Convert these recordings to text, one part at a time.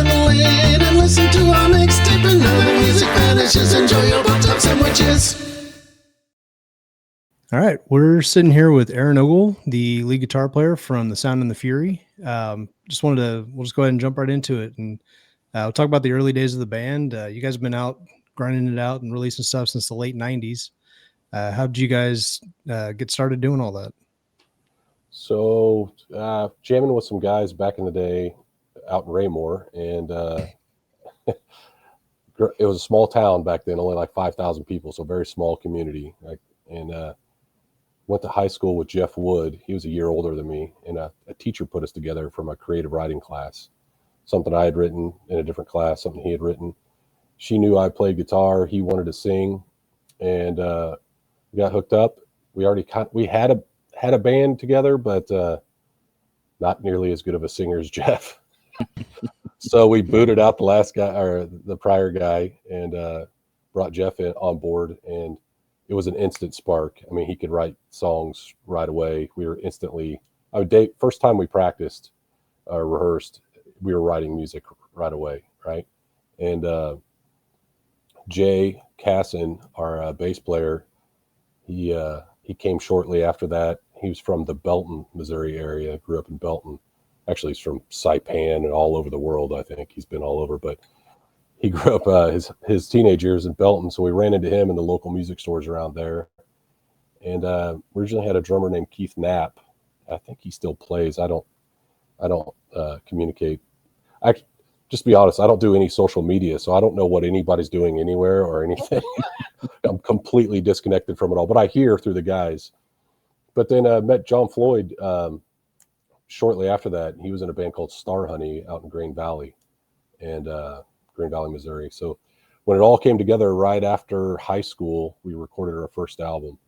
settle in and listen to our mixtape and know the music vanishes. Enjoy your butternut sandwiches. All right, we're sitting here with Aaron Ogle, the lead guitar player from The Sound and the Fury. We'll just go ahead and jump right into it, and we'll talk about the early days of the band. You guys have been out grinding it out and releasing stuff since the late 90s. How did you guys get started doing all that? So jamming with some guys back in the day out in Raymore, and it was a small town back then, only like 5,000 people, so very small community. And went to high school with Jeff Wood. He was a year older than me, and a teacher put us together from a creative writing class, something I had written in a different class, something he had written. She knew I played guitar. He wanted to sing, and we got hooked up. We had a band together, but not nearly as good of a singer as Jeff. So we booted out the last guy, or the prior guy, and brought Jeff on board, and it was an instant spark. I mean, he could write songs right away. We were instantly, first time we practiced or rehearsed, we were writing music right away, right? And Jay Casson, our bass player, he came shortly after that. He was from the Belton, Missouri area, grew up in Belton. Actually, he's from Saipan and all over the world, I think. He's been all over, but he grew up his teenage years in Belton, so we ran into him in the local music stores around there. And we originally had a drummer named Keith Knapp. I think he still plays. I don't communicate. Just to be honest, I don't do any social media, so I don't know what anybody's doing anywhere or anything. I'm completely disconnected from it all, but I hear through the guys. But then I met John Floyd shortly after that. He was in a band called Star Honey out in Green Valley, Missouri. So when it all came together right after high school, we recorded our first album,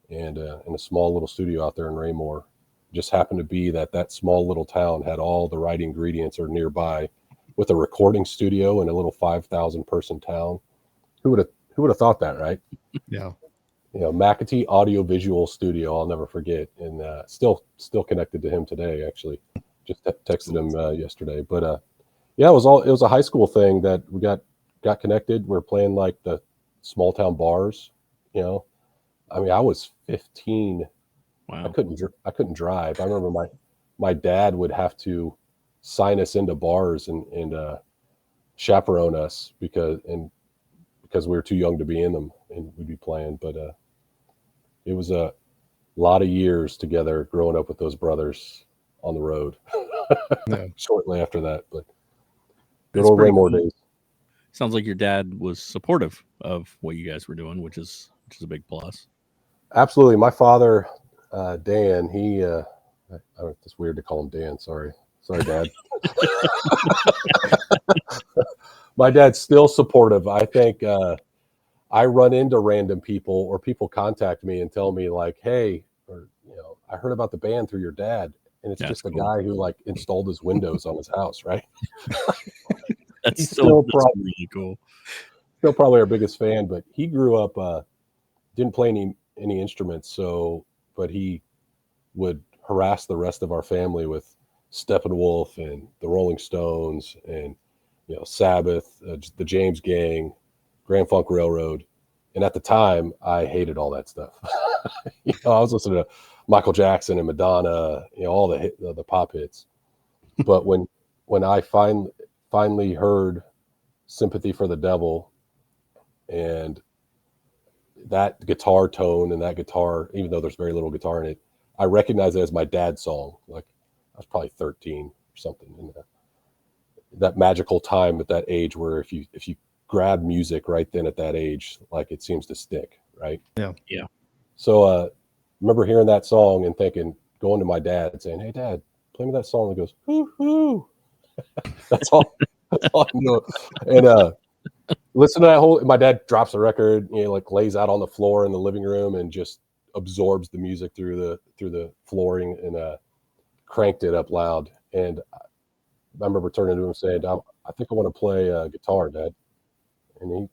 and in a small little studio out there in Raymore. It just happened to be that small little town had all the right ingredients or nearby, with a recording studio in a little 5,000 person town. Who would have thought that, right? Yeah. You know, McAtee Audio Visual Studio, I'll never forget, and still connected to him today. Actually, just texted him yesterday. But yeah, it was a high school thing that we got connected. We're playing like the small town bars. You know, I mean, I was 15. Wow. I couldn't drive. I remember my dad would have to sign us into bars and chaperone us because we were too young to be in them, and we'd be playing. But it was a lot of years together growing up with those brothers on the road. Yeah. Shortly after that, but good old Raymore days. Sounds like your dad was supportive of what you guys were doing, which is a big plus. Absolutely. My father, Dan, it's weird to call him Dan. Sorry, Dad. My dad's still supportive. I think I run into random people, or people contact me and tell me like, hey, or, I heard about the band through your dad. And it's just a guy who like installed his windows on his house, right? That's really cool. Still probably our biggest fan, but he grew up, didn't play any instruments, but he would harass the rest of our family with Steppenwolf and the Rolling Stones and Sabbath, the James Gang, Grand Funk Railroad. And at the time, I hated all that stuff. I was listening to Michael Jackson and Madonna, all the pop hits. But when I finally heard Sympathy for the Devil, and that guitar tone and that guitar, even though there's very little guitar in it, I recognized it as my dad's song. Like I was probably 13 or something. In that magical time at that age where if you grab music right then at that age, like it seems to stick, right? Yeah. So remember hearing that song and going to my dad and saying, "Hey, Dad, play me that song." And he goes, "Hoo hoo." That's all I knew. And listen to that whole. My dad drops the record, like lays out on the floor in the living room and just absorbs the music through the flooring and cranked it up loud. And I remember turning to him and saying, "I think I want to play guitar, Dad." And he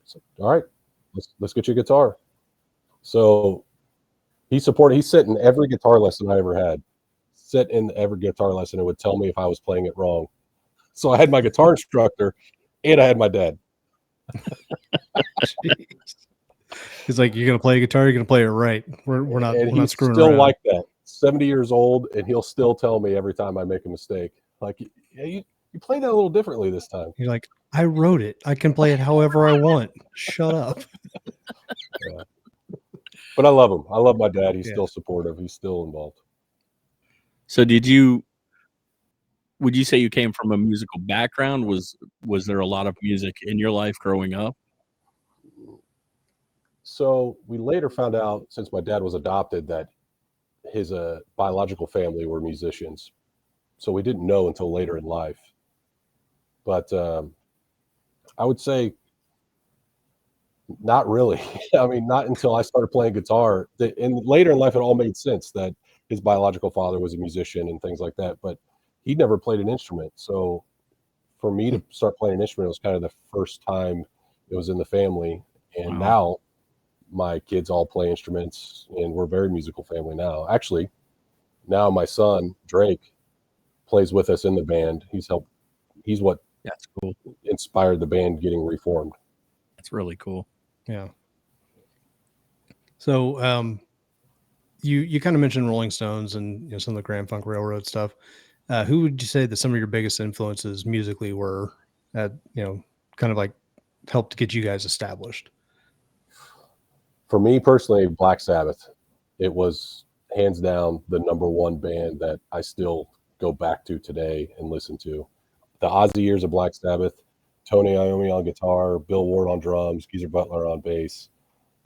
said, "All right, let's get you a guitar." So he sat in every guitar lesson I ever had. Sit in every guitar lesson and would tell me if I was playing it wrong. So I had my guitar instructor and I had my dad. He's like, "You're gonna play a guitar. You're gonna play it right. We're not He's screwing still around." like that. 70 years old, and he'll still tell me every time I make a mistake, like, yeah, you played that a little differently this time. You're like, "I wrote it. I can play it however I want. Shut up." Yeah. But I love him. I love my dad. He's Yeah. still supportive. He's still involved. So would you say you came from a musical background? Was there a lot of music in your life growing up? So we later found out, since my dad was adopted, that his biological family were musicians. So we didn't know until later in life. But I would say not really. I mean, not until I started playing guitar. And later in life, it all made sense that his biological father was a musician and things like that. But he never played an instrument. So for me to start playing an instrument was kind of the first time it was in the family. And Wow. now my kids all play instruments, and we're a very musical family now. Actually, now my son Drake plays with us in the band. He's what That's cool. inspired the band getting reformed. That's really cool. Yeah. So you kind of mentioned Rolling Stones and some of the Grand Funk Railroad stuff. Who would you say that some of your biggest influences musically were at kind of like helped get you guys established? For me personally, Black Sabbath. It was hands down the number one band that I still go back to today and listen to. The Ozzy years of Black Sabbath, Tony Iommi on guitar, Bill Ward on drums, Geezer Butler on bass.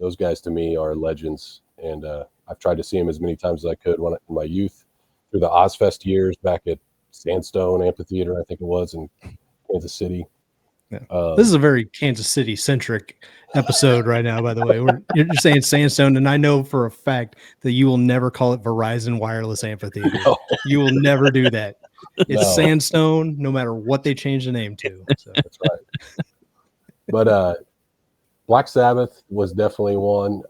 Those guys to me are legends, and I've tried to see them as many times as I could in my youth, through the Ozfest years back at Sandstone Amphitheater, I think it was, in Kansas City. Yeah. This is a very Kansas City centric episode right now, by the way. You're saying Sandstone, and I know for a fact that you will never call it Verizon Wireless Amphitheater. No. You will never do that. It's No. Sandstone, no matter what they change the name to. So. That's right. But Black Sabbath was definitely one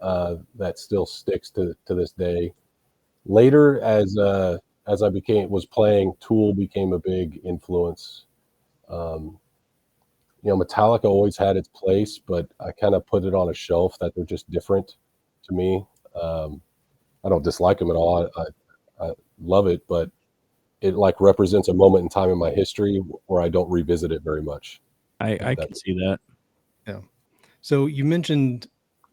that still sticks to this day. Later, as I was playing, Tool became a big influence. Metallica always had its place, but I kind of put it on a shelf that they're just different to me. I don't dislike them at all. I love it, but it like represents a moment in time in my history where I don't revisit it very much. I can see that. Yeah. So you mentioned,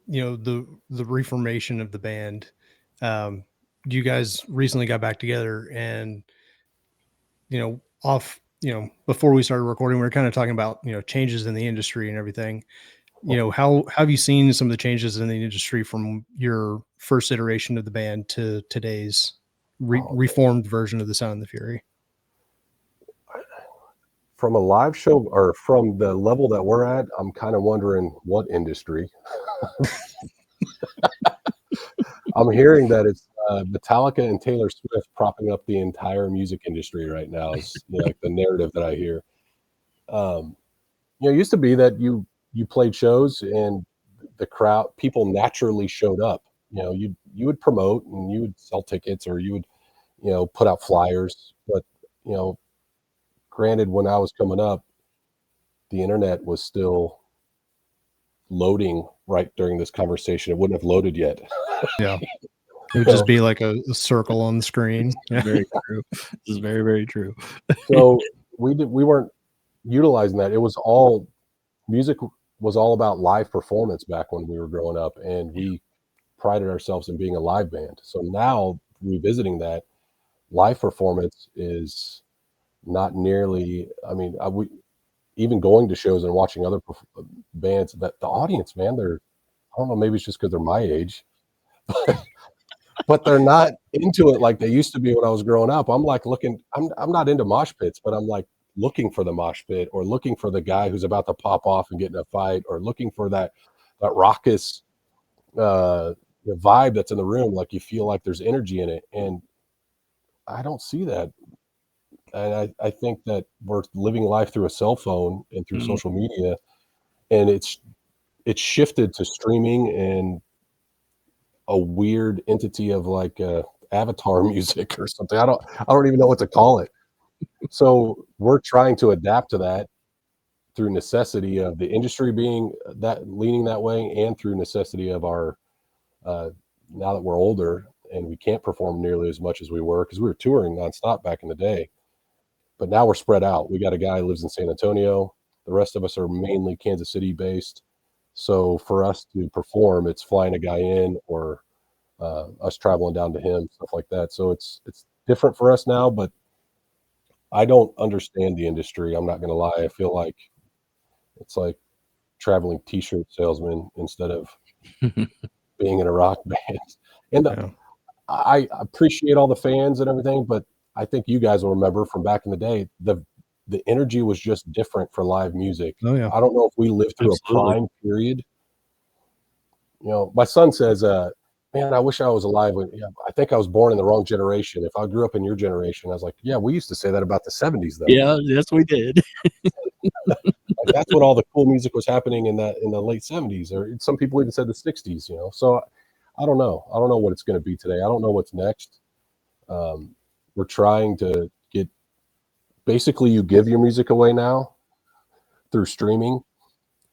the reformation of the band. You guys recently got back together, and before we started recording, we were kind of talking about changes in the industry and everything. How have you seen some of the changes in the industry from your first iteration of the band to today's reformed version of the Sound and the Fury? From a live show, or from the level that we're at, I'm kind of wondering what industry. I'm hearing that it's Metallica and Taylor Swift propping up the entire music industry right now is like the narrative that I hear. It used to be that you played shows and the crowd, people naturally showed up. You would promote and you would sell tickets, or you would put out flyers. But granted, when I was coming up, the internet was still loading right during this conversation. It wouldn't have loaded yet. Yeah. It would just be like a circle on the screen. Yeah. Very true. This is very, very true. So we weren't utilizing that. It was all music was all about live performance back when we were growing up, and we prided ourselves in being a live band. So now revisiting that, live performance is not nearly. I mean, we even going to shows and watching other bands, that the audience, man, I don't know, maybe it's just because they're my age, but they're not into it like they used to be when I was growing up. I'm like I'm not into mosh pits, but I'm like looking for the mosh pit, or looking for the guy who's about to pop off and get in a fight, or looking for that raucous vibe that's in the room. Like you feel like there's energy in it, and I don't see that. And I think that we're living life through a cell phone and through social media, and it's shifted to streaming and a weird entity of like avatar music or something. I don't even know what to call it. So we're trying to adapt to that through necessity of the industry being that leaning that way, and through necessity of our now that we're older and we can't perform nearly as much as we were, because we were touring nonstop back in the day. But now we're spread out. We got a guy who lives in San Antonio. The rest of us are mainly Kansas City based. So for us to perform, it's flying a guy in, or us traveling down to him, stuff like that. So it's different for us now, but I don't understand the industry. I'm not going to lie. I feel like it's like traveling t-shirt salesman instead of being in a rock band. And Yeah. I appreciate all the fans and everything, but I think you guys will remember from back in the day, the energy was just different for live music. Oh yeah. I don't know if we lived through Absolutely. a prime period. You know, my son says, man, I wish I was alive when, yeah, I think I was born in the wrong generation. If I grew up in your generation, I was like, yeah, we used to say that about the 70s though. Yeah, yes, we did. Like that's when all the cool music was happening in the late 70s, or some people even said the 60s, you know. So I don't know. I don't know what it's going to be today. I don't know what's next. We're trying to get, basically you give your music away now through streaming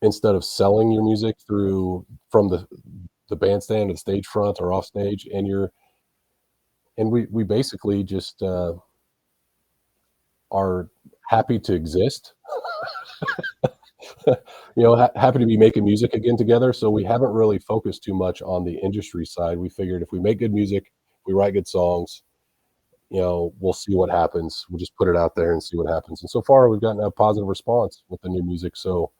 instead of selling your music from the bandstand, the stage front, or off stage. And we basically just are happy to exist. You know, happy to be making music again together. So we haven't really focused too much on the industry side. We figured if we make good music, we write good songs, you know, we'll see what happens. We'll just put it out there and see what happens. And so far we've gotten a positive response with the new music. So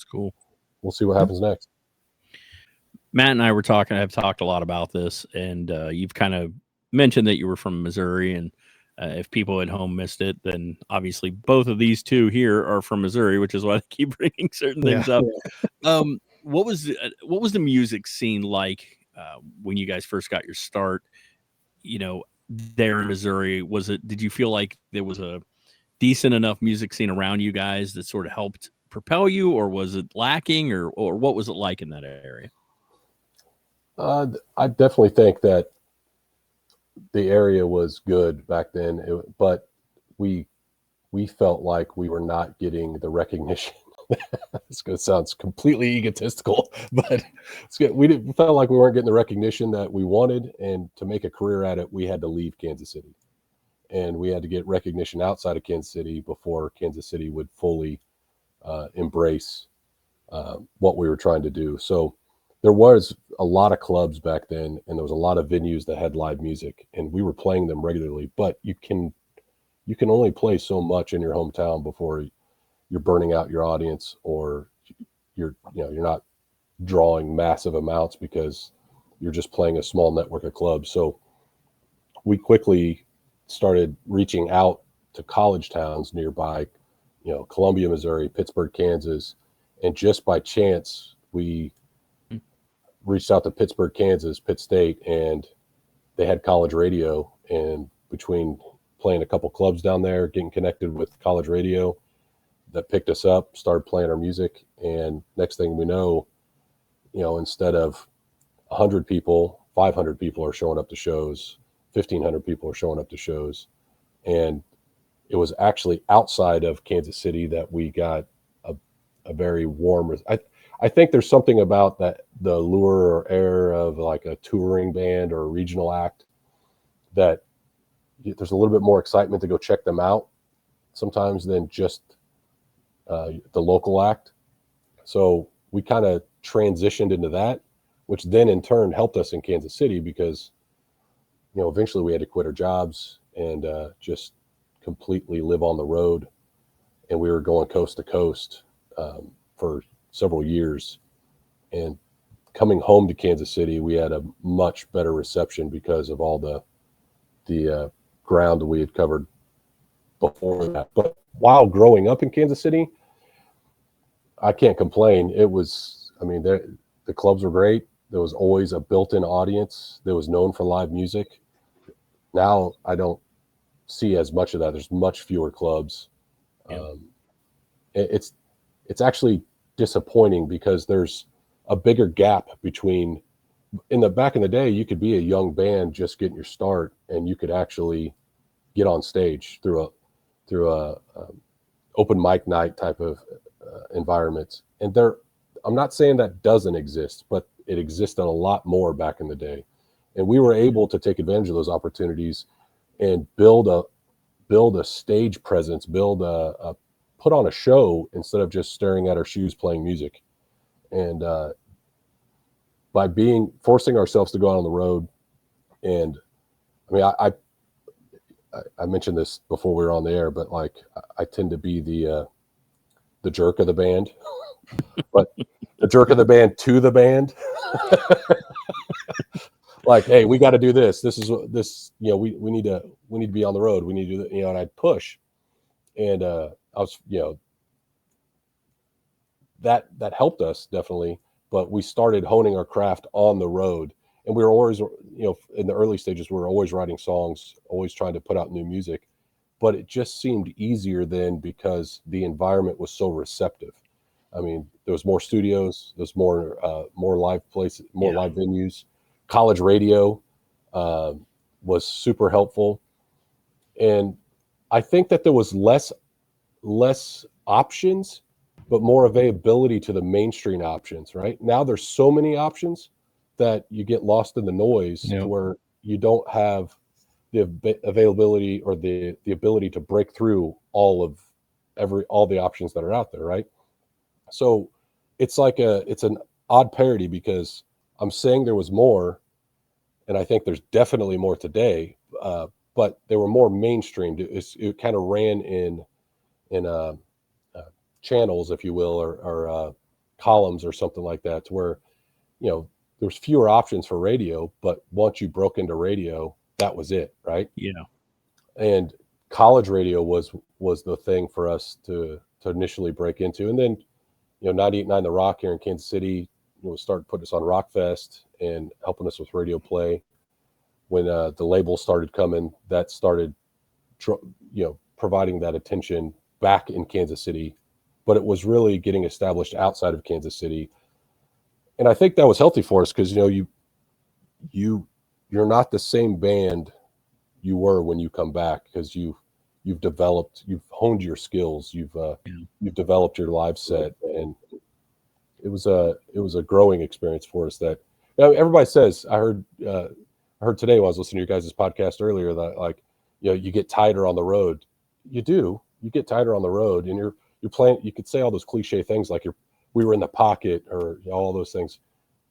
It's cool. we'll see what happens next. Matt and I have talked a lot about this, and you've kind of mentioned that you were from Missouri, and if people at home missed it, then obviously both of these two here are from Missouri, which is why they keep bringing certain things up. What was the music scene like when you guys first got your start? You know, there in Missouri, did you feel like there was a decent enough music scene around you guys that sort of helped propel you, or was it lacking, or what was it like in that area? I definitely think that the area was good back then, but we felt like we were not getting the recognition. It's going to sound completely egotistical, but we felt like we weren't getting the recognition that we wanted, and to make a career at it, we had to leave Kansas City, and we had to get recognition outside of Kansas City before Kansas City would fully embrace what we were trying to do. So there was a lot of clubs back then, and there was a lot of venues that had live music, and we were playing them regularly. But you can only play so much in your hometown before you're burning out your audience, or you're not drawing massive amounts because you're just playing a small network of clubs. So we quickly started reaching out to college towns nearby, you know, Columbia, Missouri, Pittsburgh, Kansas, and just by chance we reached out to Pittsburgh, Kansas, Pitt State, and they had college radio. And between playing a couple clubs down there, getting connected with college radio, that picked us up, started playing our music. And next thing we know, you know, instead of 100 people, 500 people are showing up to shows, 1,500 people are showing up to shows. And it was actually outside of Kansas City that we got a very warm, I think there's something about that, the lure or air of like a touring band or a regional act, that there's a little bit more excitement to go check them out sometimes than just the local act. So we kind of transitioned into that, which then in turn helped us in Kansas City, because, you know, eventually we had to quit our jobs and just completely live on the road. And we were going coast to coast for several years. And coming home to Kansas City, we had a much better reception because of all the ground that we had covered before that. But while growing up in Kansas City, I can't complain. It was, I mean, the clubs were great. There was always a built-in audience that was known for live music. Now I don't see as much of that. There's much fewer clubs. Yeah. It's actually disappointing because there's a bigger gap between, back in the day, you could be a young band just getting your start, and you could actually get on stage through through a open mic night type of environments. And I'm not saying that doesn't exist, but it existed a lot more back in the day. And we were able to take advantage of those opportunities and build a stage presence, put on a show instead of just staring at our shoes playing music. And by forcing ourselves to go out on the road, and I mean, I mentioned this before we were on the air, but like I tend to be the jerk of the band, but the jerk of the band to the band. Like, hey, we got to do this. This is this. You know, we need to be on the road. We need to do that. You know, and I'd push, and I was, you know, that helped us definitely. But we started honing our craft on the road. And we were always, you know, in the early stages, we were always writing songs, always trying to put out new music. But it just seemed easier then because the environment was so receptive. I mean, there was more studios, there's more live places, more live venues. College radio was super helpful. And I think that there was less options, but more availability to the mainstream options, right? Now there's so many options that you get lost in the noise to where you don't have the availability or the ability to break through all the options that are out there, right? So it's an odd parody because I'm saying there was more, and I think there's definitely more today, but they were more mainstreamed. It kind of ran in channels, if you will, or columns or something like that, to where, you know, there's fewer options for radio, but once you broke into radio, that was it, right? Yeah. And college radio was the thing for us to initially break into. And then, you know, 98.9 The Rock here in Kansas City, you know, started putting us on Rockfest and helping us with radio play. When the label started coming, that started, you know, providing that attention back in Kansas City. But it was really getting established outside of Kansas City. And I think that was healthy for us because, you know, you're not the same band you were when you come back, because you've honed your skills, you've developed your live set, and it was a growing experience for us. That, you know, everybody says, I heard today when I was listening to your guys' podcast earlier that, like, you know, you get tighter on the road. You get tighter on the road, and you're playing. You could say all those cliche things like we were in the pocket, or, you know, all those things,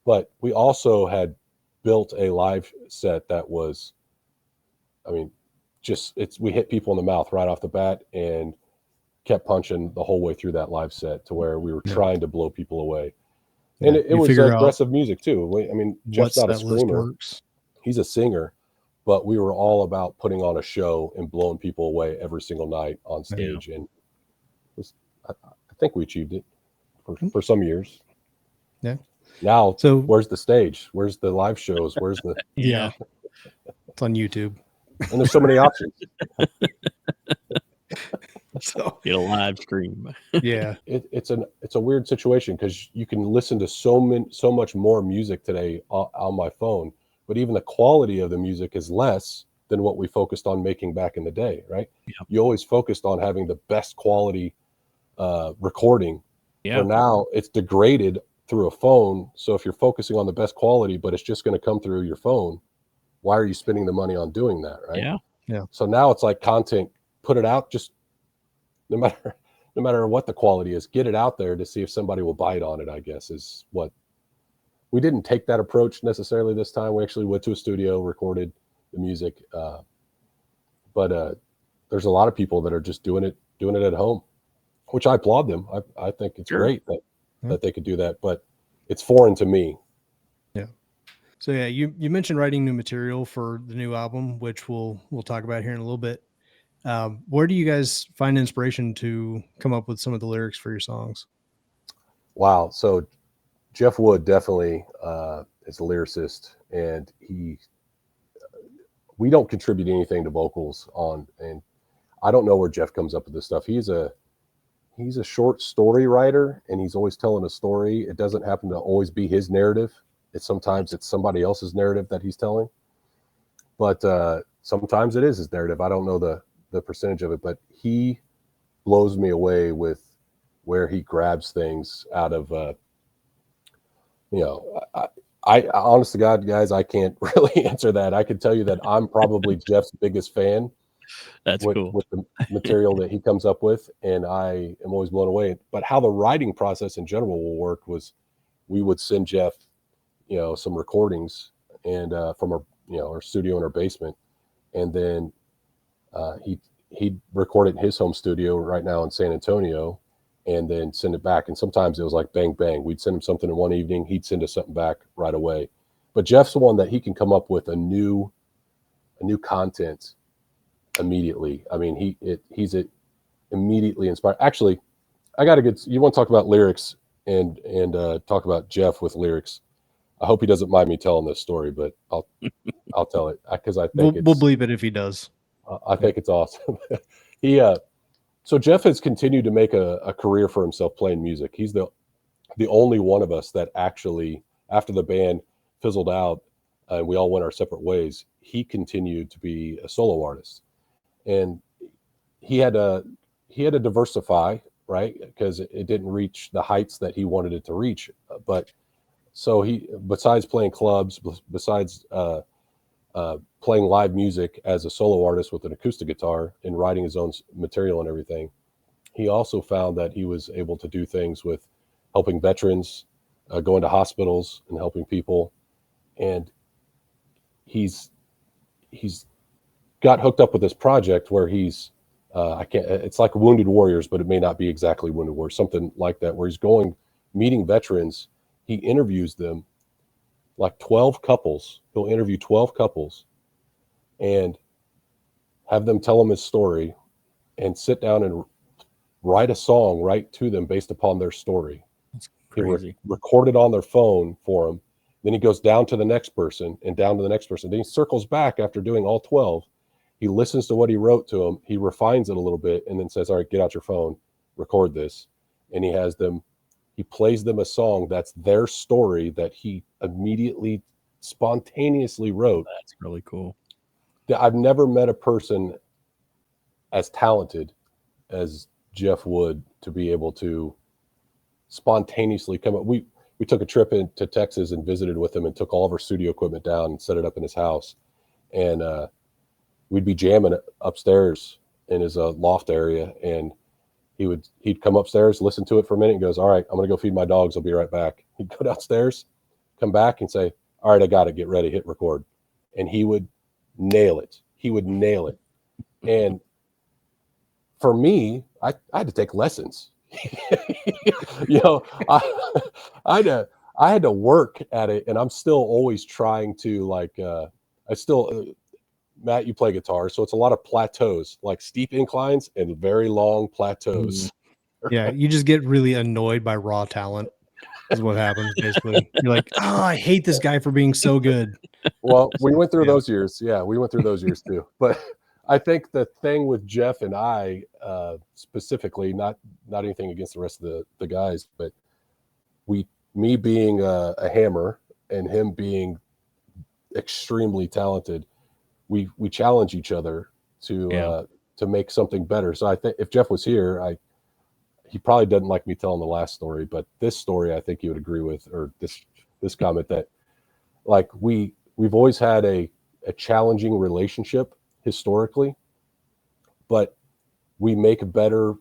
but we also had built a live set that was, I mean, we hit people in the mouth right off the bat and kept punching the whole way through that live set to where we were trying to blow people away. And it was aggressive music too. I mean, Jeff's not a screamer. He's a singer, but we were all about putting on a show and blowing people away every single night on stage. And I think we achieved it for some years. Yeah. Now, so where's the stage? Where's the live shows? Where's the It's on YouTube. And there's so many options. So get a live stream. Yeah. It's a weird situation because you can listen to so much more music today on my phone, but even the quality of the music is less than what we focused on making back in the day, right? Yeah. You always focused on having the best quality recording. Yeah. For now, it's degraded through a phone. So if you're focusing on the best quality, but it's just going to come through your phone, why are you spending the money on doing that, right? Yeah. Yeah. So now it's like content, put it out, just no matter what the quality is, get it out there to see if somebody will bite on it, I guess, is what we didn't take that approach necessarily this time. We actually went to a studio, recorded the music. But there's a lot of people that are just doing it at home, which I applaud them. I think it's great that they could do that, but it's foreign to me. Yeah. So yeah, you mentioned writing new material for the new album, which we'll talk about here in a little bit. Where do you guys find inspiration to come up with some of the lyrics for your songs? Wow. So Jeff Wood definitely is a lyricist, and we don't contribute anything to vocals on, and I don't know where Jeff comes up with this stuff. He's a short story writer, and he's always telling a story. It doesn't happen to always be his narrative. Sometimes it's somebody else's narrative that he's telling, but sometimes it is his narrative. I don't know the the percentage of it, but he blows me away with where he grabs things out of, I honest to God, guys, I can't really answer that. I can tell you that I'm probably Jeff's biggest fan That's cool. with the material that he comes up with, and I am always blown away. But how the writing process in general will work was, we would send Jeff, some recordings and from our studio in our basement, and then he'd record it in his home studio right now in San Antonio, and then send it back. And sometimes it was like bang bang. We'd send him something in one evening, he'd send us something back right away. But Jeff's the one that he can come up with a new content immediately. I mean, he's immediately inspired. Actually, I got a good. You want to talk about lyrics and talk about Jeff with lyrics? I hope he doesn't mind me telling this story, but I'll tell it because I think we'll believe it if he does. I think it's awesome. So Jeff has continued to make a career for himself playing music. He's the only one of us that actually, after the band fizzled out and we all went our separate ways, he continued to be a solo artist. And he had to diversify, right? Because it didn't reach the heights that he wanted it to reach. But so he, besides playing clubs, besides playing live music as a solo artist with an acoustic guitar and writing his own material and everything, he also found that he was able to do things with helping veterans, going to hospitals and helping people. And he's got hooked up with this project where he's it's like Wounded Warriors, but it may not be exactly Wounded Warriors, something like that, where he's meeting veterans. He interviews them, like 12 couples. He'll interview 12 couples and have them tell him his story and sit down and write a song right to them based upon their story. That's crazy. He record it on their phone for them. Then he goes down to the next person and down to the next person. Then he circles back after doing all 12. He listens to what he wrote to them. He refines it a little bit and then says, all right, get out your phone, record this. And he plays them a song that's their story that he immediately spontaneously wrote. That's really cool. I've never met a person as talented as Jeff Wood to be able to spontaneously come up. We took a trip into Texas and visited with him and took all of our studio equipment down and set it up in his house. And we'd be jamming upstairs in his loft area, and he'd come upstairs, listen to it for a minute, and goes, all right, I'm going to go feed my dogs. I'll be right back. He'd go downstairs, come back and say, all right, I got it. Get ready, hit record. And he would nail it. And for me, I had to take lessons. I had to work at it, and I'm still always trying to Matt, you play guitar, so it's a lot of plateaus, like steep inclines and very long plateaus. Yeah, you just get really annoyed by raw talent is what happens, basically. You're like, oh, I hate this guy for being so good. Well, we went through those years. Yeah, we went through those years too. But I think the thing with Jeff and I specifically, not anything against the rest of the guys, but me being a hammer and him being extremely talented, we challenge each other to make something better. So I think if Jeff was here, he probably doesn't like me telling the last story, but this story I think he would agree with, or this comment, that like we've always had a challenging relationship historically, but we make a better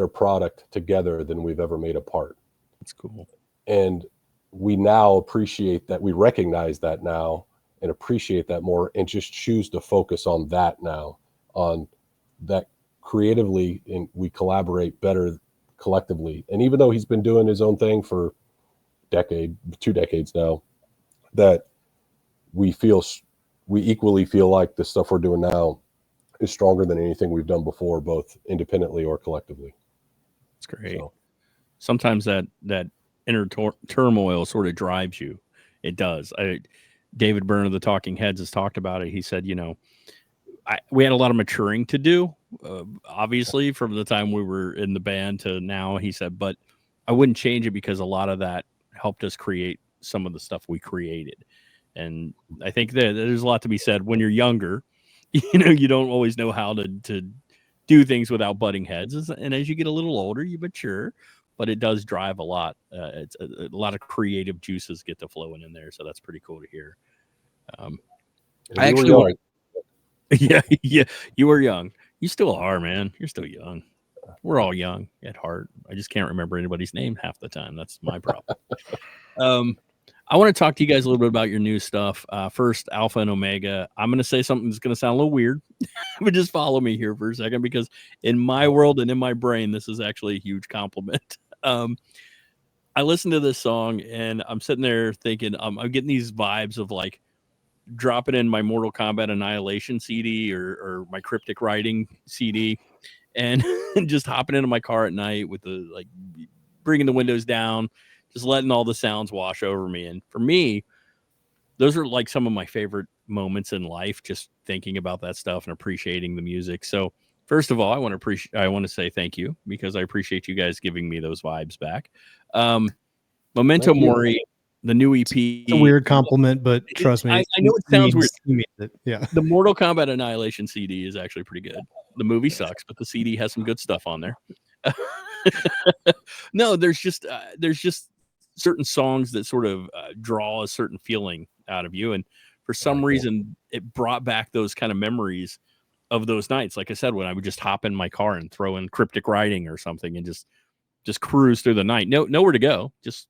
product together than we've ever made apart. That's cool. And we now appreciate that. We recognize that now and appreciate that more, and just choose to focus on that now, on that creatively, and we collaborate better collectively. And even though he's been doing his own thing for 2 decades now, that we equally feel like the stuff we're doing now is stronger than anything we've done before, both independently or collectively. It's great. So, sometimes that inner turmoil sort of drives you. It does. David Byrne of the Talking Heads has talked about it. He said, we had a lot of maturing to do, obviously, from the time we were in the band to now. He said, but I wouldn't change it because a lot of that helped us create some of the stuff we created. And I think that there's a lot to be said when you're younger. you don't always know how to do things without butting heads. And as you get a little older, you mature, but it does drive a lot. It's a lot of creative juices get to flowing in there. So that's pretty cool to hear. I actually, yeah, you were young. You still are, man. You're still young. We're all young at heart. I just can't remember anybody's name half the time. That's my problem. I want to talk to you guys a little bit about your new stuff. First, Alpha and Omega. I'm going to say something that's going to sound a little weird, but just follow me here for a second, because in my world and in my brain, this is actually a huge compliment. I listened to this song and I'm sitting there thinking, I'm getting these vibes of like dropping in my Mortal Kombat Annihilation CD or my Cryptic Writing CD, and just hopping into my car at night with the, like, bringing the windows down, just letting all the sounds wash over me. And for me, those are like some of my favorite moments in life, just thinking about that stuff and appreciating the music. So first of all, I want to say thank you, because I appreciate you guys giving me those vibes back. Memento Mori, the new EP. It's a weird compliment, but trust me. I know it sounds weird. Yeah. The Mortal Kombat Annihilation CD is actually pretty good. The movie sucks, but the CD has some good stuff on there. No, there's just certain songs that sort of draw a certain feeling out of you. And for some reason, it brought back those kind of memories of those nights. Like I said, when I would just hop in my car and throw in Cryptic Writing or something and just cruise through the night. Nowhere to go. Just,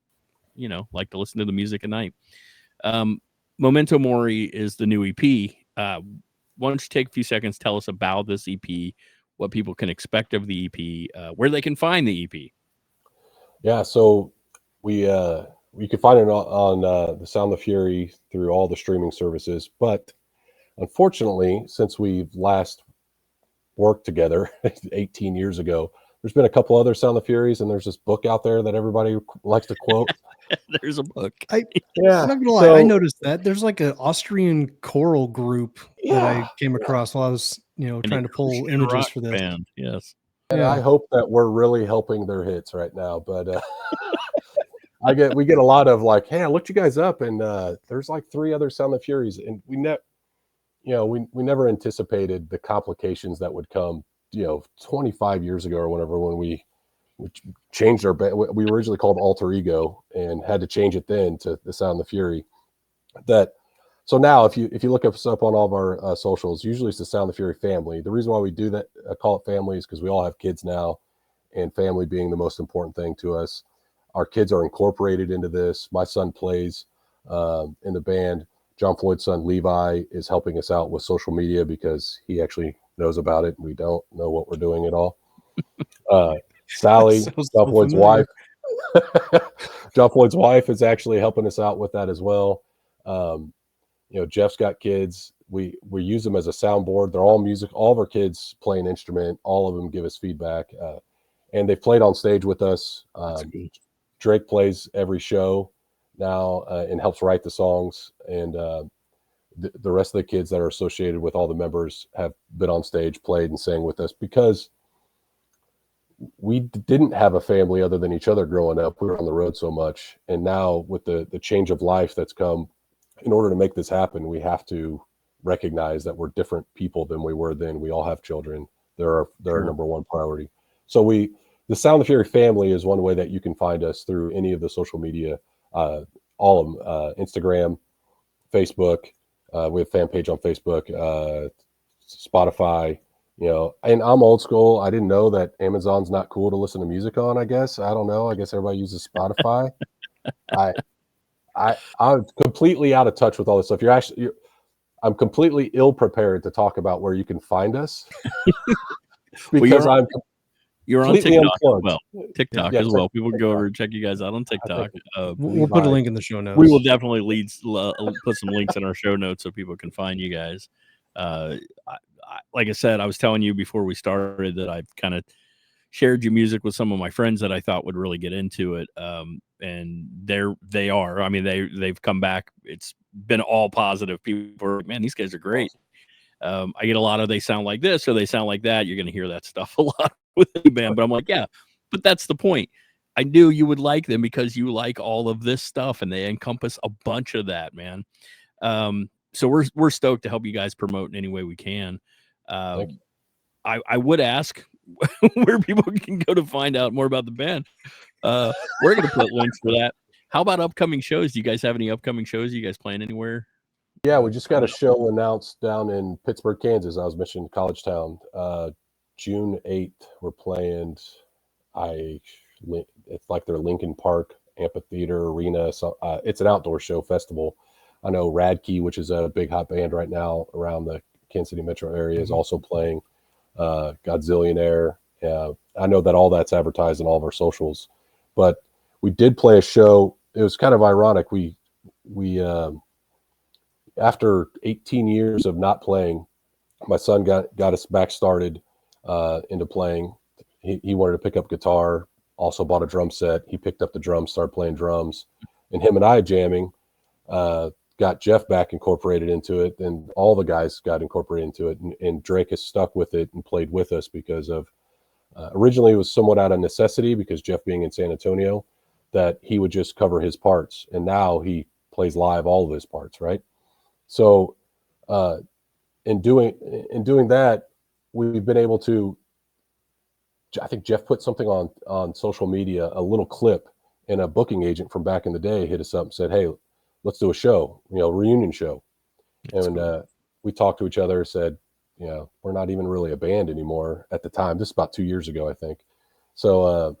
like to listen to the music at night. Memento Mori is the new EP. Why don't you take a few seconds, tell us about this EP, what people can expect of the EP, where they can find the EP. Yeah, so we can find it on the Sound of Fury through all the streaming services. But unfortunately, since we've last worked together 18 years ago, there's been a couple other Sound of Furies, and there's this book out there that everybody likes to quote. There's a book. I'm not gonna lie. I noticed that there's like an Austrian choral group that I came across while I was, trying to pull images for this. Band. Yes. And I hope that we're really helping their hits right now. But we get a lot of like, hey, I looked you guys up, and there's like 3 other Sound of Furies, and we never anticipated the complications that would come. 25 years ago or whatever, when we changed our band. We were originally called Alter Ego and had to change it then to the Sound of Fury. So now if you look us up on all of our socials, usually it's the Sound of Fury family. The reason why we do that, call it family, is because we all have kids now, and family being the most important thing to us. Our kids are incorporated into this. My son plays in the band. John Floyd's son Levi is helping us out with social media because he actually knows about it, and we don't know what we're doing at all. Sally, John Floyd's wife, John Floyd's wife is actually helping us out with that as well. Jeff's got kids. We use them as a soundboard. They're all music. All of our kids play an instrument. All of them give us feedback, and they've played on stage with us. Drake plays every show now and helps write the songs, and the rest of the kids that are associated with all the members have been on stage, played, and sang with us, because we didn't have a family other than each other growing up. We were on the road so much, and now with the change of life that's come, in order to make this happen, we have to recognize that we're different people than we were then. We all have children. They're our number one priority. So the Sound of Fury family is one way that you can find us through any of the social media, all of them, Instagram, Facebook. We have a fan page on Facebook, Spotify, and I'm old school. I didn't know that Amazon's not cool to listen to music on, I guess. I don't know. I guess everybody uses Spotify. I'm completely out of touch with all this stuff. I'm completely ill prepared to talk about where you can find us because you're on TikTok as well. TikTok as well. People can go over and check you guys out on TikTok. We'll put a link in the show notes. We will definitely put some links in our show notes so people can find you guys. Like I said, I was telling you before we started that I've kind of shared your music with some of my friends that I thought would really get into it. And they are. I mean, they've come back. It's been all positive. People are like, man, these guys are great. I get a lot of they sound like this or they sound like that. You're going to hear that stuff a lot with the band, but I'm like, yeah, but that's the point. I knew you would like them because you like all of this stuff, and they encompass a bunch of that, man. So we're stoked to help you guys promote in any way we can. Thank you. I would ask where people can go to find out more about the band. We're going to put links for that. How about upcoming shows? Do you guys have any upcoming shows? You guys playing anywhere? Yeah, we just got a show announced down in Pittsburgh, Kansas. I was mentioning College Town. June 8th, we're playing. It's like their Lincoln Park Amphitheater Arena. So it's an outdoor show festival. I know Radkey, which is a big hot band right now around the Kansas City metro area, is also playing. Godzillionaire. I know that all that's advertised in all of our socials, but we did play a show. It was kind of ironic. We after 18 years of not playing, my son got us back started into playing. He wanted to pick up guitar, also bought a drum set. He picked up the drums, started playing drums, and him and I jamming, got Jeff back incorporated into it, and all the guys got incorporated into it, and Drake has stuck with it and played with us because of originally it was somewhat out of necessity because Jeff being in San Antonio, that he would just cover his parts, and now he plays live all of his parts, right? So in doing that, we've been able to, I think Jeff put something on social media, a little clip, and a booking agent from back in the day hit us up and said, hey, let's do a show, reunion show. And cool. We talked to each other, said, we're not even really a band anymore at the time. This is about 2 years ago, I think. So,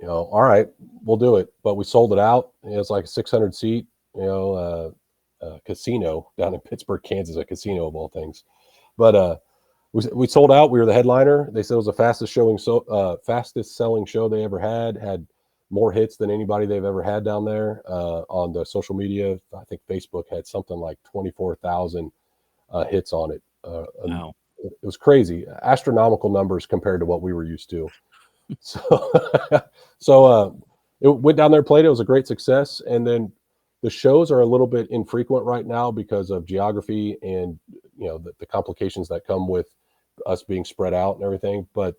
all right, we'll do it. But we sold it out. It was like a 600 seat, casino down in Pittsburgh, Kansas, a casino of all things. But we sold out. We were the headliner. They said it was the fastest selling show they ever had more hits than anybody they've ever had down there. On the social media, I think Facebook had something like 24,000 hits on it. Wow. It was crazy, astronomical numbers compared to what we were used to. So it went down there, played. It was a great success. And then the shows are a little bit infrequent right now because of geography and the complications that come with us being spread out and everything. But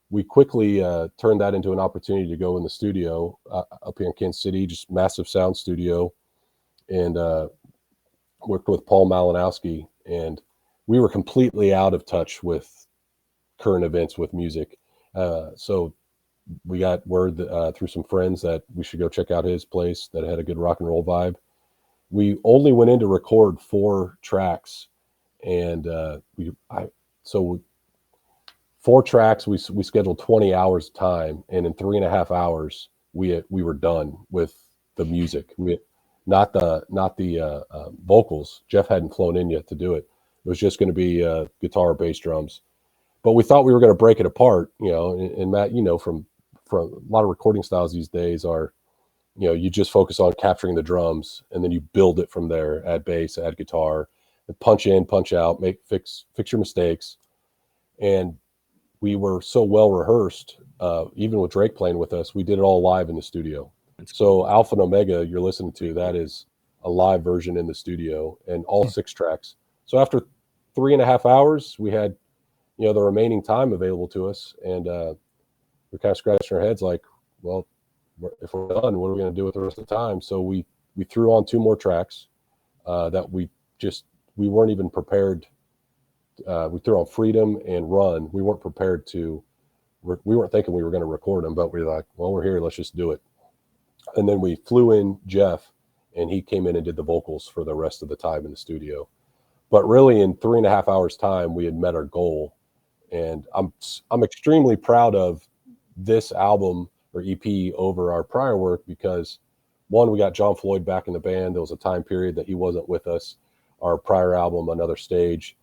we quickly turned that into an opportunity to go in the studio up here in Kansas City, just massive sound studio, and worked with Paul Malinowski. And we were completely out of touch with current events with music. So we got word through some friends that we should go check out his place that had a good rock and roll vibe. We only went in to record 4 tracks, and 4 tracks. We scheduled 20 hours of time, and in 3.5 hours we were done with the music. Not the vocals. Jeff hadn't flown in yet to do it. It was just going to be guitar, bass, drums. But we thought we were going to break it apart, and Matt, from a lot of recording styles these days are, you just focus on capturing the drums and then you build it from there, add bass, add guitar, and punch in, punch out, fix your mistakes. And we were so well rehearsed, even with Drake playing with us, we did it all live in the studio. So Alpha and Omega you're listening to, that is a live version in the studio, and all 6 tracks. So after 3.5 hours, we had, the remaining time available to us, and we're kind of scratching our heads like, well, if we're done, what are we going to do with the rest of the time? So we threw on 2 more tracks that we weren't even prepared. We threw on Freedom and Run. We weren't prepared we weren't thinking we were going to record them, but we were like, well, we're here, let's just do it. And then we flew in Jeff, and he came in and did the vocals for the rest of the time in the studio. But really, in 3.5 hours time, we had met our goal. And I'm extremely proud of this album or EP over our prior work because, one, we got John Floyd back in the band. There was a time period that he wasn't with us. Our prior album, Another Stage,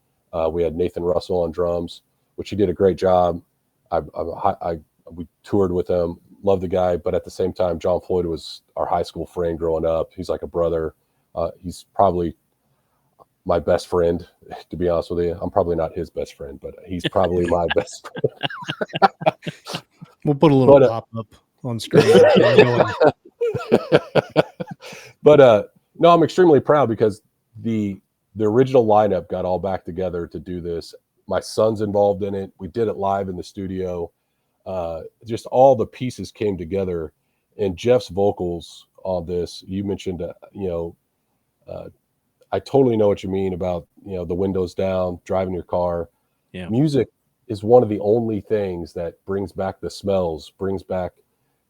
we had Nathan Russell on drums, which he did a great job. We toured with him, loved the guy, but at the same time, John Floyd was our high school friend growing up. He's like a brother. He's probably my best friend, to be honest with you. I'm probably not his best friend, but he's probably my best friend. We'll put a little pop-up on screen. But no, I'm extremely proud because the original lineup got all back together to do this. My son's involved in it. We did it live in the studio. Just all the pieces came together, and Jeff's vocals on this, you mentioned, I totally know what you mean about, the windows down, driving your car. Yeah. Music is one of the only things that brings back the smells, brings back,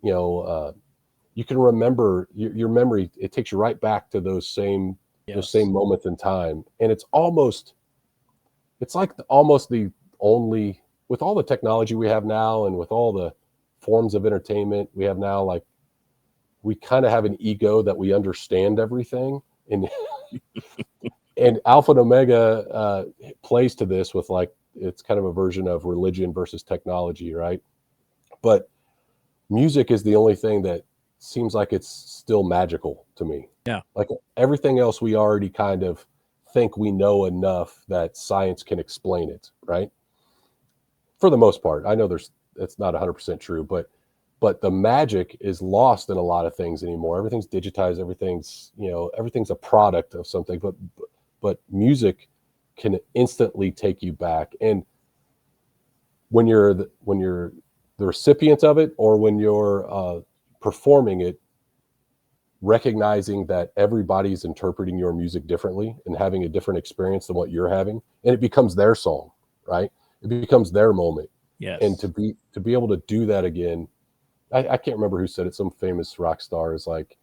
you can remember your memory. It takes you right back to those same moments in time. And it's like almost the only, with all the technology we have now and with all the forms of entertainment we have now, like we kind of have an ego that we understand everything. And and Alpha and Omega plays to this with, like, it's kind of a version of religion versus technology, right? But music is the only thing that seems like it's still magical to me. Yeah. Like everything else, we already kind of think we know enough that science can explain it, right? For the most part. I know it's not 100% true, but the magic is lost in a lot of things anymore. Everything's digitized, everything's a product of something, but music can instantly take you back. And when you're the recipient of it, or when you're performing it, recognizing that everybody's interpreting your music differently and having a different experience than what you're having, and it becomes their song, right? It becomes their moment. Yes. And to be able to do that again, I can't remember who said it. Some famous rock star is like,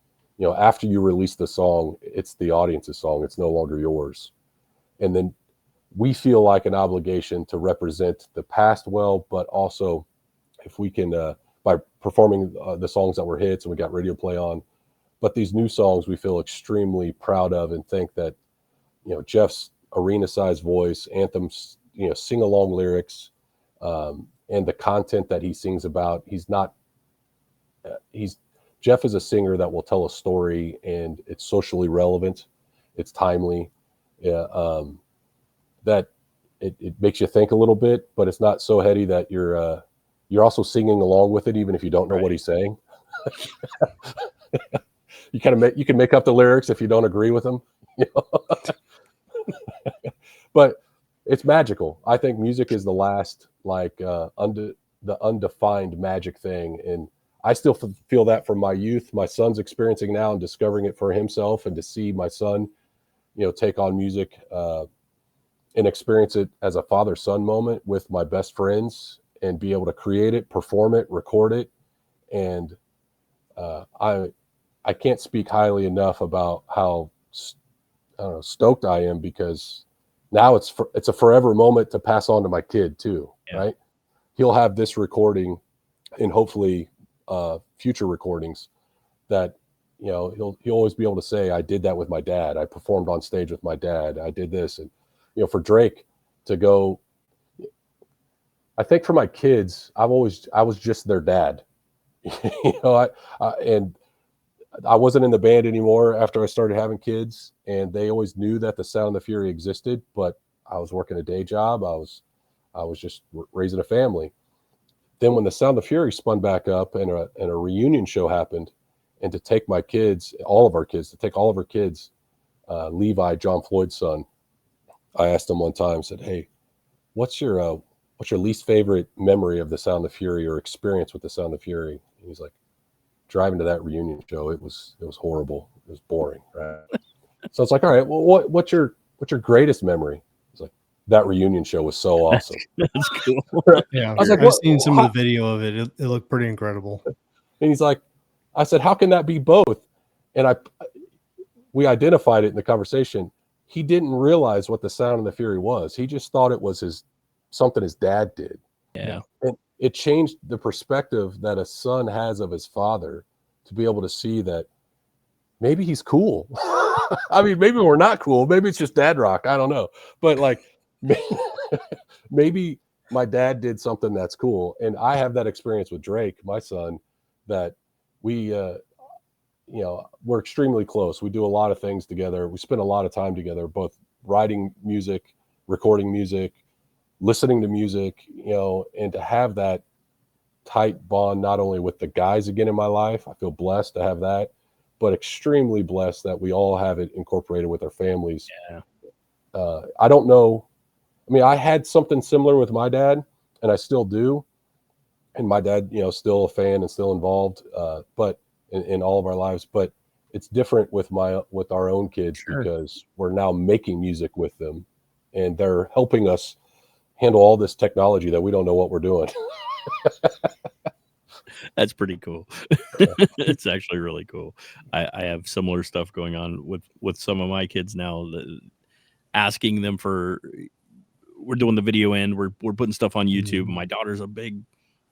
after you release the song, it's the audience's song. It's no longer yours. And then we feel like an obligation to represent the past well, but also if we can, by performing the songs that were hits and we got radio play on, but these new songs we feel extremely proud of, and think that, Jeff's arena-sized voice, anthems, sing-along lyrics, and the content that he sings about, Jeff is a singer that will tell a story, and it's socially relevant, it's timely, that it makes you think a little bit, but it's not so heady that you're also singing along with it, even if you don't know what he's saying. You can make up the lyrics if you don't agree with them, but it's magical. I think music is the last, like, the undefined magic thing, and I still feel that from my youth. My son's experiencing now and discovering it for himself, and to see my son, take on music and experience it as a father-son moment with my best friends, and be able to create it, perform it, record it, and I can't speak highly enough about how stoked I am, because now it's a forever moment to pass on to my kid too, right? He'll have this recording, and hopefully future recordings, that he'll always be able to say, I did that with my dad. I performed on stage with my dad. I did this. And for Drake to go, I think for my kids, I was just their dad. And I wasn't in the band anymore after I started having kids, and they always knew that the Sound and the Fury existed, but I was working a day job. I was just raising a family. Then when the Sound and the Fury spun back up, and a reunion show happened, and to take my kids, all of our kids, Levi, John Floyd's son, I asked him one time, said, "Hey, what's your least favorite memory of the Sound and the Fury, or experience with the Sound and the Fury?" And he's like, "Driving to that reunion show, it was horrible. It was boring." Right? So it's like, all right, well, what's your greatest memory? It's like, that reunion show was so awesome. That's cool. Yeah, I was like, I've seen some of the video of it. It looked pretty incredible. And he's like, I said, how can that be both? And we identified it in the conversation. He didn't realize what the Sound and the Fury was. He just thought it was something his dad did. Yeah. And it changed the perspective that a son has of his father, to be able to see that maybe he's cool. I mean, maybe we're not cool. Maybe it's just dad rock. I don't know. But like, maybe my dad did something that's cool. And I have that experience with Drake, my son, that we're extremely close. We do a lot of things together. We spend a lot of time together, both writing music, recording music, listening to music, and to have that tight bond, not only with the guys again in my life, I feel blessed to have that, but extremely blessed that we all have it incorporated with our families. Yeah. I don't know. I mean, I had something similar with my dad, and I still do. And my dad, still a fan and still involved, but in all of our lives, but it's different with our own kids because we're now making music with them, and they're helping us handle all this technology that we don't know what we're doing. That's pretty cool. It's actually really cool. I have similar stuff going on with some of my kids now, asking them for, we're doing the video end, we're putting stuff on YouTube. My daughter's a big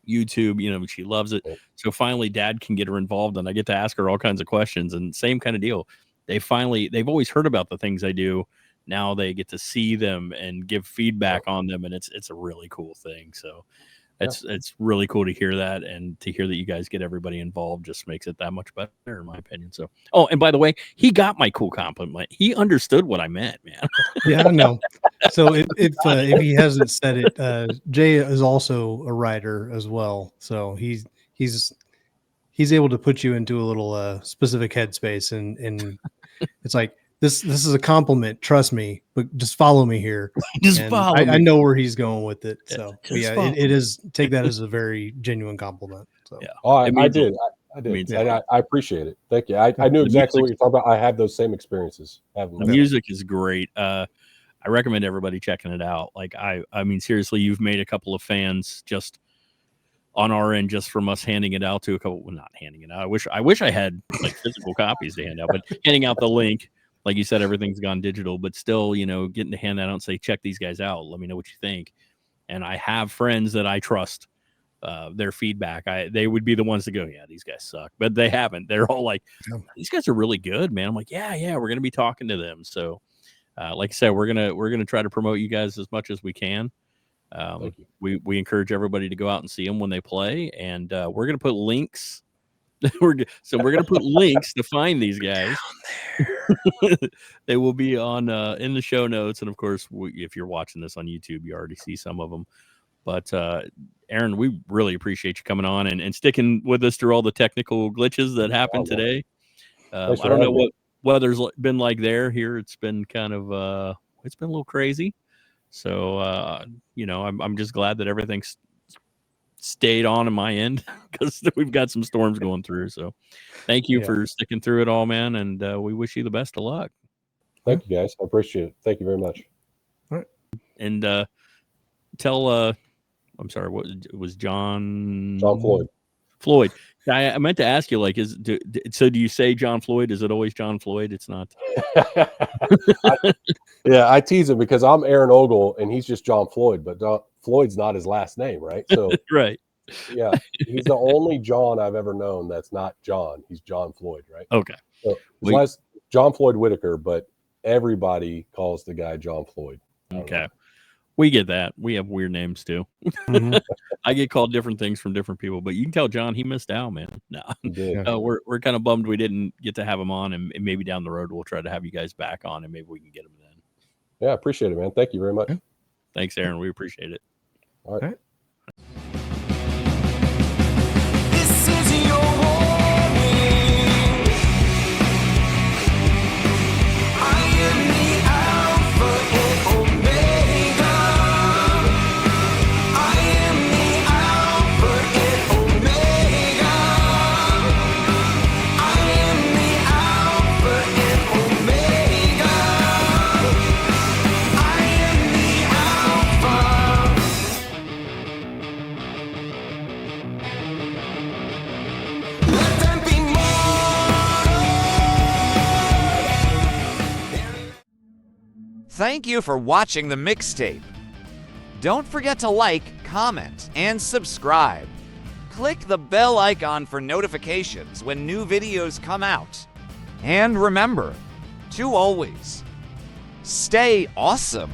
YouTube, she loves it. So finally dad can get her involved, and I get to ask her all kinds of questions, and same kind of deal. They've always heard about the things I do. Now they get to see them and give feedback on them, and it's a really cool thing. So it's really cool to hear that, and to hear that you guys get everybody involved just makes it that much better, in my opinion. So, oh, and by the way, he got my cool compliment. He understood what I meant, man. Yeah, I know. So if he hasn't said it, Jay is also a writer as well. So he's able to put you into a little specific headspace, and it's like, this is a compliment, trust me, but just follow me here. Just and follow me. I know where he's going with it. So Just it is, take that as a very genuine compliment. So yeah. Oh, I means did. a- I did. means And I appreciate it. Thank you. I knew exactly what you're talking about. I have those same experiences. The music is great. I recommend everybody checking it out. Like, I mean, seriously, you've made a couple of fans just on our end, just from us handing it out to a couple. Well, not handing it out. I wish I had like physical copies to hand out, but handing out the link. Like you said, everything's gone digital, but still, getting to hand that out and say, check these guys out. Let me know what you think. And I have friends that I trust their feedback. They would be the ones to go, yeah, these guys suck, but they haven't. They're all like, these guys are really good, man. I'm like, yeah, we're going to be talking to them. So like I said, we're going to try to promote you guys as much as we can. We encourage everybody to go out and see them when they play. And we're going to put links. We're going to put links to find these guys. They will be on in the show notes, and of course, if you're watching this on YouTube, you already see some of them. But Aaron, we really appreciate you coming on and sticking with us through all the technical glitches that happened today. I don't know what weather's been like there. Here, it's been kind of it's been a little crazy. So I'm just glad that everything's stayed on my end, because we've got some storms going through. So thank you for sticking through it all, man, and we wish you the best of luck. Thank you, guys. I appreciate it. Thank you very much. All right. And tell I'm sorry, what was John Floyd. I meant to ask you, like, do you say John Floyd? Is it always John Floyd? It's not. I tease him because I'm Aaron Ogle and he's just John Floyd, but Floyd's not his last name, right? So right. Yeah, he's the only John I've ever known that's not John. He's John Floyd, right? Okay. So his John Floyd Whitaker, but everybody calls the guy John Floyd. Okay. We get that. We have weird names too. I get called different things from different people, but you can tell John, he missed out, man. No, we're kind of bummed we didn't get to have him on, and maybe down the road we'll try to have you guys back on, and maybe we can get him then. Yeah, I appreciate it, man. Thank you very much. Thanks, Aaron. We appreciate it. All right. This is your warning. I am the Alpha and Omega. I am the Alpha and Omega. I am the Alpha and Omega. I am the Alpha. Let them be more. Thank you for watching the mixtape. Don't forget to like, comment, and subscribe. Click the bell icon for notifications when new videos come out. And remember to always stay awesome.